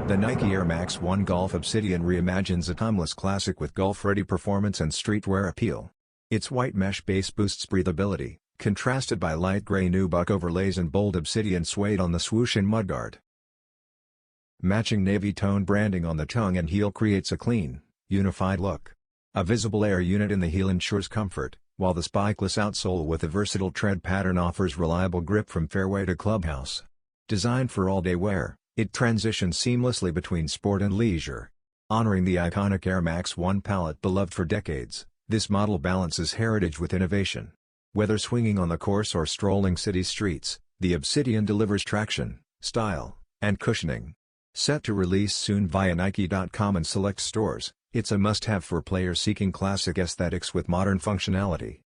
The Nike Air Max 1 Golf Obsidian reimagines a timeless classic with golf-ready performance and streetwear appeal. Its white mesh base boosts breathability, contrasted by light gray nubuck overlays and bold Obsidian suede on the swoosh and mudguard. Matching navy tone branding on the tongue and heel creates a clean, unified look. A visible air unit in the heel ensures comfort, while the spikeless outsole with a versatile tread pattern offers reliable grip from fairway to clubhouse. Designed for all-day wear, it transitions seamlessly between sport and leisure. Honoring the iconic Air Max 1 palette beloved for decades, this model balances heritage with innovation. Whether swinging on the course or strolling city streets, the Obsidian delivers traction, style, and cushioning. Set to release soon via Nike.com and select stores, it's a must-have for players seeking classic aesthetics with modern functionality.